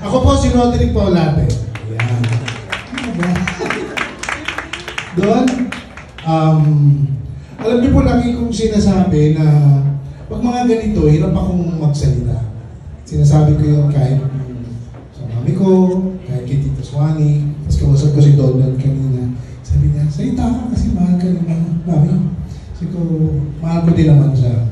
Ako po si Roderick Paulate. Ayan. Doon, alam niyo po lagi kong sinasabi na pag mga ganito, hirap akong magsalita. Sinasabi ko yun kahit sa mami ko, kahit kay Tito Swani, tapos kausap ko si Donald kanina. Sabi niya, salita ka kasi mahal ka naman, mami. Sabi ko, mahal ko din naman siya.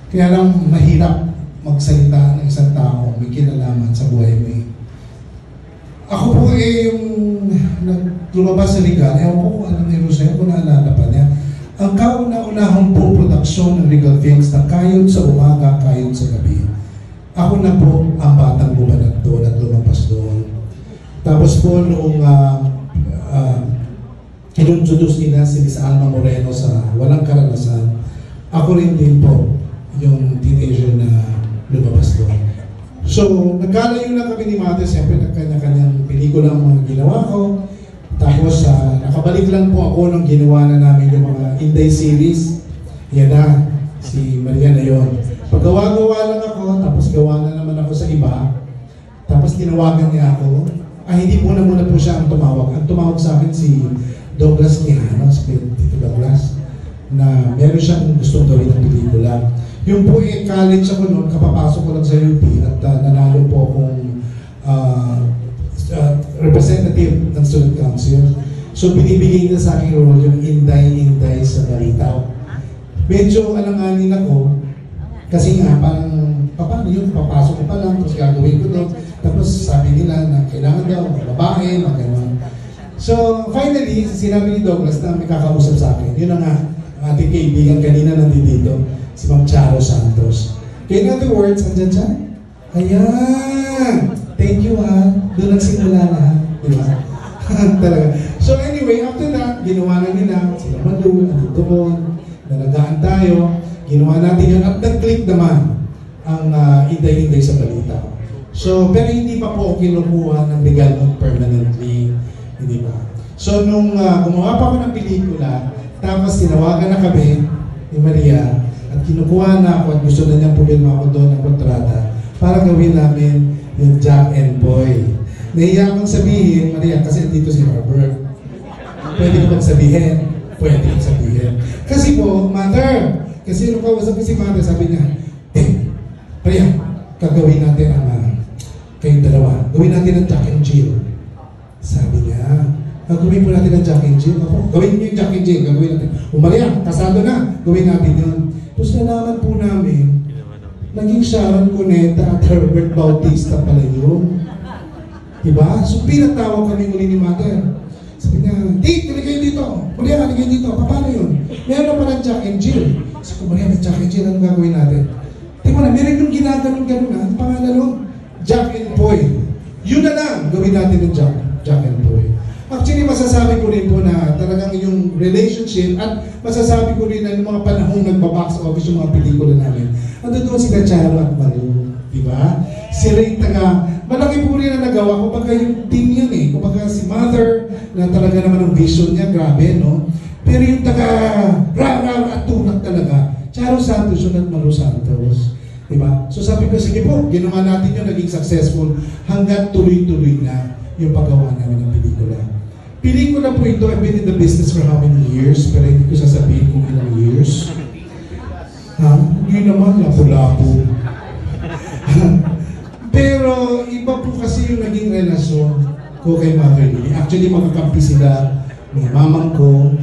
Kaya lang mahirap magsalita ng isang tao may kinalaman sa buhay mo. Ako po yung lumabas sa Regal, ewan ko kung anong Jerusalem, kung naalala pa niya. Ang kauna-unahang po produksyon ng Regal Films na Kayod sa Umaga, Kayod sa Gabi. Ako na po ang batang bumanat doon at lumabas doon. Tapos po noong inuntroduce nila si Miss Alma Moreno sa Walang Karanasan, ako rin din po yung teenager na lumabas doon. So, nagkalayo lang kami ni Mate, siyempre nagkanya-kanyang pelikula ang mga ginawa ko. Tapos, nakabalik lang po ako nung ginawa na namin yung mga Inday series. Yan na, si Maria na yun. Paggawa-gawa lang ako, tapos gawa na naman ako sa iba. Tapos tinawagan niya ako. Hindi muna po siya ang tumawag. Ang tumawag sa akin si Douglas Quijano, si Tito Douglas, na meron siyang gustong gawin ng pelikula. Yung po college ako noon, kapapasok ko lang sa UP at nanalo po akong representative ng Student Council. So binibigay na sa akin role yung Inday sa Balitaw. Medyo alanganin ako kasi nga parang paano yun, papasok ko pa lang, tapos gagawin ko doon. Tapos sabi nila na kailangan daw babae, magano'n. So finally, sinabi ni Douglas na may kakausap sa akin. Yun na nga, ang ating kaibigan kanina nandito, si Ma'am Charo Santos. In other words, andyan siya? Ayan! Thank you ha. Doon nagsimula na ha. Diba? Talaga. So anyway, after that, ginawa na nila, sila Madu, andito mo, nalagaan tayo, ginawa natin yun, at nag-click naman ang Inday sa Balita. So, pero hindi pa po kinukuha ng legal permanently. Hindi ba? So, nung gumawa pa ako ng pelikula, tapos tinawagan na kami ni Maria, at kinukuha na ako at gusto na niyang pumilma ako doon ng kontrata para gawin namin yung Jack and Boy. Nahiya akong sabihin, Maria, kasi dito si Robert. Pwede ko bang sabihin? Pwede kong sabihin. Kasi po, Mother, kasi nung kausap ko si Mother, sabi niya, Maria, gagawin natin ang kayong dalawa. Gawin natin ang Jack and Jill. Sabi niya, gagawin po natin ang Jack and Jill. Ako, gawin niyo yung Jack and Jill. Gagawin natin. Maria, kasado na. Gawin natin yun. Tapos nalaman po namin, naging Sharon Cuneta at Herbert Bautista pala yun. Diba? So pinatawag kami muli ni Mother. Sabi niya, Dave, tuloy kayo dito. Maria, tuloy kayo dito. Paano yun? Meron pa ng Jack and Jill. Sabi ko, Maria, may Jack and Jill. Anong gagawin natin? Tingnan mo na, meron yung ginaganon-ganon na. Ang pangalan nun? Jack and Boy. Yun na lang. Gawin natin ng Jack and Boy. Actually, masasabi ko rin po na talagang yung relationship at masasabi ko rin na yung mga panahong nagbabox office yung mga pelikula namin. Ando doon si Charo at Malu, di ba? Sila yung malaki po rin na nagawa. Kumbaga yung team yan eh. Kumbaga si Mother, na talaga naman ang vision niya, grabe, no? Pero yung ra-ra at tunak talaga, Charo Santos yun at Malu Santos. Diba? So sabi ko, sige po, ginawa natin yun, naging successful hanggang tuloy-tuloy na yung paggawa namin ng pelikula. Pelikula po ito, I've been in the business for how many years? Pero hindi ko sasabihin kung ilang years. Hindi naman, lapo-lapo. Pero iba po kasi yung naging relasyon ko kay Mother Lily. Actually, magkakampi sila, may mamang ko,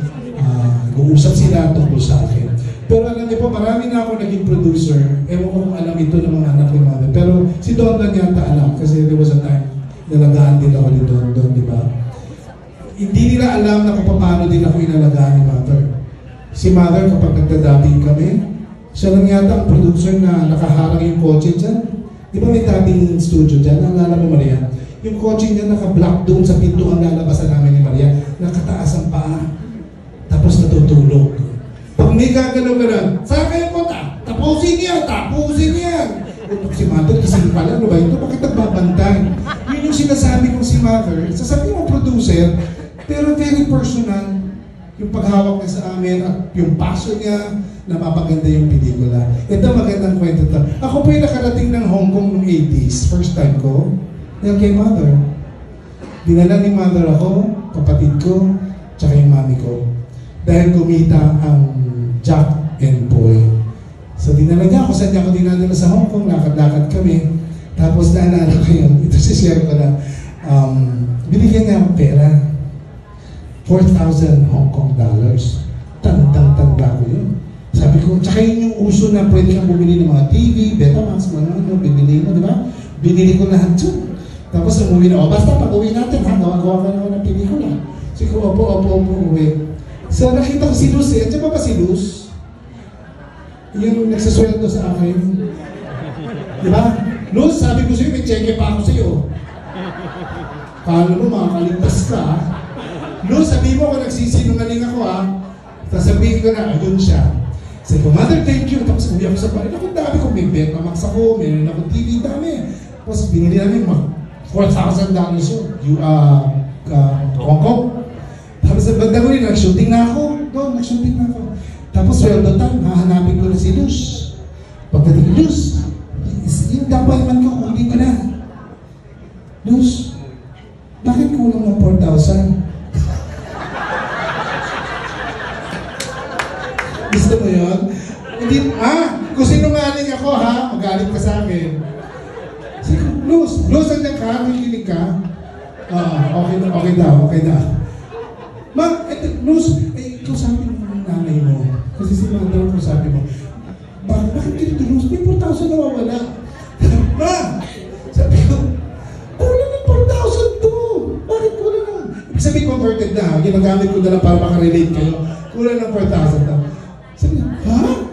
nag-uusap sila tungkol sa akin. Pero alam niyo po, marami na ako naging producer. Ewan ko kung alam ito ng mga anak ni Mother. Pero si Don lang yata alam kasi there was a time nalagaan din ako ni Don, di ba? Hindi nila alam na kung paano din ako inalagaan ni Mother. Si Mother, kapag nagtadating kami, siya lang yata ang producer na nakaharang yung kotse dyan. Di ba may dating studio dyan? Naalala mo, Maria? Yung kotse niya naka-block doon sa pinto ang lalabasan namin ni Maria. Nakataas ang paa. Tapos natutulog. Pag may gagalaw-galaw, saan kayo punta? Tapusin niya! Utok si Mother, kasi pala, ano ba ito? Bakit nagbabantay? Yun yung sinasabi kong si Mother. Sasabi mo producer, pero very personal yung paghawak niya sa amin at yung passion niya na mapaganda yung pelikula. Ito magandang kwento ito. Ako po yung nakarating ng Hong Kong noong 80s. First time ko. Dahil kay mother. Dinala ni mother ako, kapatid ko, tsaka yung mami ko. Dahil kumita ang Jack and Boy. So dinala niya ako, saan niya ako dinadala sa Hong Kong, lakad-lakad kami. Tapos naalala ko yun, ito share ko na, binigyan niya akong pera. 4,000 Hong Kong dollars. Tanda ko yun. Sabi ko, tsaka yun yung uso na pwede kang bumili ng mga TV, Betamax, ano, bibili mo, di ba? Binili ko lahat yun. Tapos umuwi na, basta pag-uwi natin, ha, gawa ka naman ng pelikula. Sige ko, opo, uwi. So nakita ko si Luz eh, andiyan ba si Luz? Yung nagsasweldo sa akin. Di ba? Luz, sabi ko sa'yo, may cheque pa ako sa'yo. Kala mo, makakaligtas ka, ha? Luz, sabi mo kung nagsisinungaling ako, ha? Sasabihin ko na, ayun siya. Sabi ko, Mother, thank you. Tapos uwi ako sa bahay. Ako, dami ko, may Betamax ako, meron ako TV, dami. Tapos binili namin, $4,000 yun. Hong Kong. Tapos sa banda ko rin, nag-shooting na ako. Doon, nag-shooting na ako. Tapos, sweldo time, hahanapin ko na si Luz. Pagdating, Luz, yung appointment ko, kunin ko na. Luz, bakit kulang ng 4,000? Gusto mo yun? Hindi, kung sinungaling ako, ha? Magalit ka sa akin. Sige, Luz, nandiyan ka? Nakikinig ka? Okay daw. Ma, Luz, ikaw sabi ng nanay mo. Kasi si Mother ko sabi mo, bakit ganito, Luz? May 4,000 nawawala. Ma! Sabi ko, kulang ng 4,000 to. Bakit kulang ng? Ibig sabihin converted na. Ginagamit ko na lang para makarelate kayo. Kulang ng 4,000 daw. Sabi ko, ha?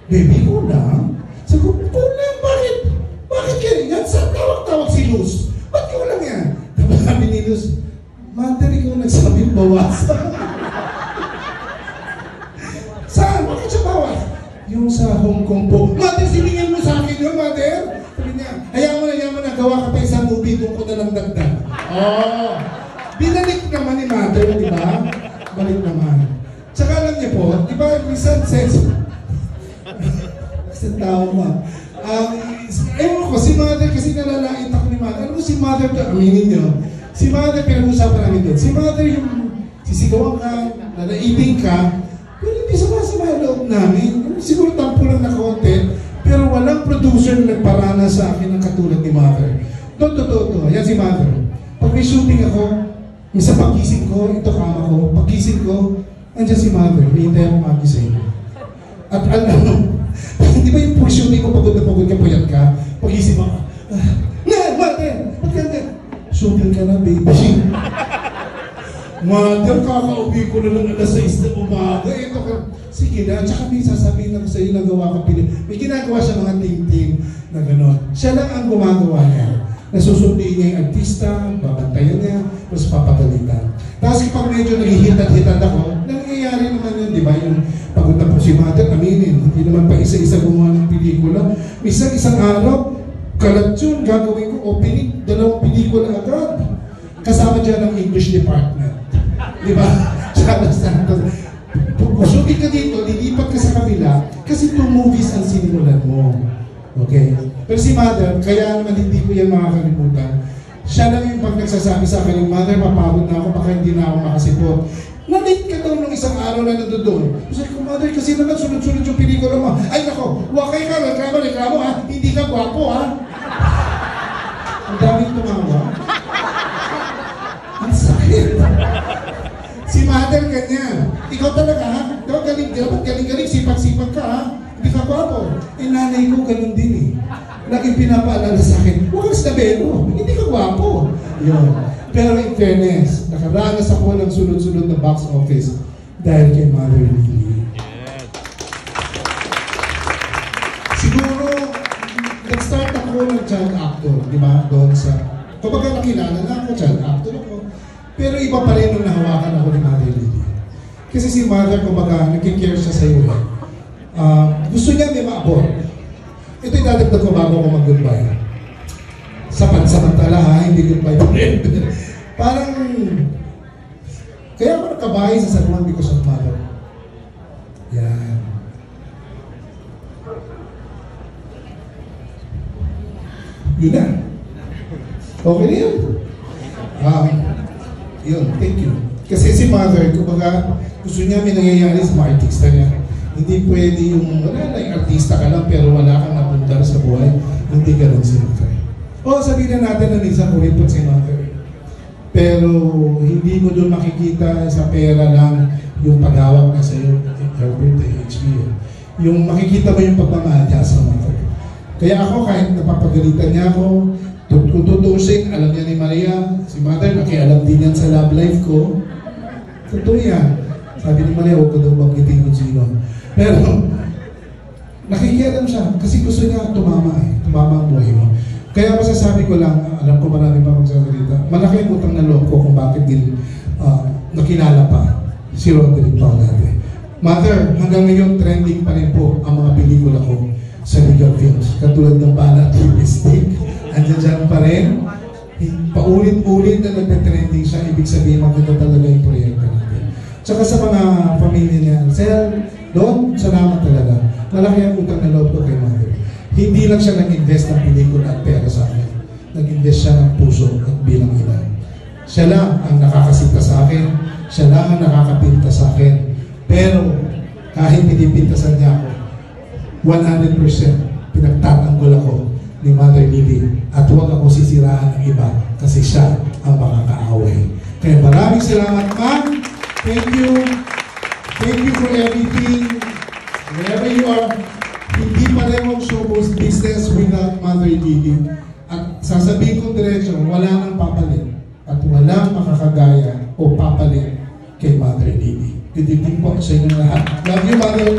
Baby, kulang? Sabi ko, kulang? Bakit? Bakit ganyan? Saan tawag si Luz? Ba't kulang yan? Tapos sabi ni Luz, Mother, ikaw nagsabing bawasan. Saan? Bakit siya bawas? Yung sa Hong Kong po. Mother, siningin mo sa akin yun, Mother? Sabi niya, hayaan mo na, gawa ka pa isang movie, doon ko na lang dagdag. Binalik naman ni Mother, di ba? Balik naman. Tsaka alam niyo po, di ba, minsan sense, sa tao mo. Ewan ko, si Mother, kasi nalalait ako ni Mother. Alam mo si Mother, aminin niyo, si Mother, pinag-usapan namin doon. Si Mother yung sisigawan ka, nanaibig ka, pero hindi sumasama ang loob namin. Siguro tampo lang na konti, pero walang producer na nagparana sa akin ng katulad ni Mother. Totoo. Yan si Mother. Pag may shooting ako, minsan pagising ko, ito kama ko, pagising ko, nandiyan si Mother, hinihintay ako magising. At alam mo, di ba yung shooting ko, pagod ka, puyat ka, pagising mo, Mother, ba't ganyan? Shooting ka na, baby. Mother, kakauwi ko na lang alas 6 na umaga. Ito ka. Sige na. Tsaka may sasabihin ako sa iyo, nagawa ka pili. May ginagawa siya mga team na gano'n. Siya lang ang gumagawa niya. Nasusundin niya yung artista, babantayan niya, tapos papagalitan. Tapos kapag medyo naghihitad-hitad ako, nangyayari naman yun, di ba? Yung pagod na po si Mother, aminin. Hindi naman pa isa-isa gumawa ng pelikula. Minsan isang araw, kalat yun, gagawin ko opening, 2 pelikula agad. Kasama dyan ang English department. Di ba? Pusukin ka dito, lilipat ka sa kabila, kasi 2 movies ang sinimulan mo. Okay? Pero si Mother, kaya naman hindi ko yan makakalimutan. Siya lang yung pag nagsasabi sa akin, Mother, mapagod na ako, baka hindi na ako makasipot. Na-late ka daw nung isang araw na nandoon. Sabi ko, Mother, kasi naman sunod-sunod yung pelikula mo. Ay nako, wakay ka, reklamo ha, hindi ka gwapo ha. Ang daming tumawa. Ang sakit. Si Mother ganyan. Ikaw talaga ha? Dapat galing-galing, sipag-sipag ka ha? Hindi ka gwapo. Nanay ko ganun din eh. Laging pinapaalala sa akin, huwag kang stabero, hindi ka gwapo. Yun. Pero in fairness, nakaranas ako ng sunod-sunod na box office dahil kay Mother Lily. Siguro, nag-start ako ng child actor, di ba? Doon sa, kumbaga nakilala na ako, child actor ako. Pero iba pa rin nung nahawakan ako ni Mother Lily. Kasi si Mother, kumbaga, nagkikare siya sa iyo. Gusto niya may maabot. Ito yung dadagdag ko bago ako mag-goodbye. Sa pansamantala ha, hindi goodbye pa rin. Parang, kaya ako nakabahay sa San Juan because of Mother. Yan. Yun na. Okay na yun. Yun, thank you. Kasi si mother, kumbaga, gusto niya may nangyayari sa mga artista niya. Hindi pwede yung, wala na yung artista ka lang pero wala kang napundar sa buhay. Hindi ganun si mother. O sabihin na natin na minsan kuripot si mother. Pero hindi mo doon makikita sa pera lang yung paghawak na sa'yo, Herbert, HB. Yung makikita mo yung pagmamahal niya sa mother. Kaya ako, kahit napapagalitan niya ako, kung tutusin, alam niya ni Maria, si mother, nakialam din yan sa love life ko. Totoo yan. Sabi ni Maria, huwag ko daw banggitin kung sino. Pero, nakikialam siya kasi gusto niya tumama ang buhay mo. Kaya masasabi ko lang, alam ko marami pa magsasalita, malaki ang utang na loob ko kung bakit din nakilala pa si Roderick Paulate. Mother, hanggang ngayon trending pa rin po ang mga pelikula ko sa legal films. Katulad ng Bala at Mistake, andyan dyan pa rin. Paulit-ulit na nagpe-trending siya, ibig sabihin maganda talaga yung proyekto natin. Tsaka sa mga pamilya niya, Sir, Don, salamat talaga. Malaki ang utang na loob ko kay Mother. Hindi lang siya nag-invest ng pelikula at pera sa akin. Nag-invest siya ng puso at bilang ina. Siya lang ang nakakasita sa akin. Siya lang ang nakakapinta sa akin. Pero kahit pinipintasan niya ako, 100% pinagtatanggol ako ni Mother Lily at huwag ako sisiraan ng iba kasi siya ang makakaaway. Kaya maraming salamat, ma'am. Thank you. Thank you for everything. Wherever you are, hindi pa rin mag-showbiz business without Mother Lily. At sasabihin ko diretso, wala nang papalit at walang makakagaya o papalit kay Mother Lily. Good evening po sa inyo lahat. Love you, Mother.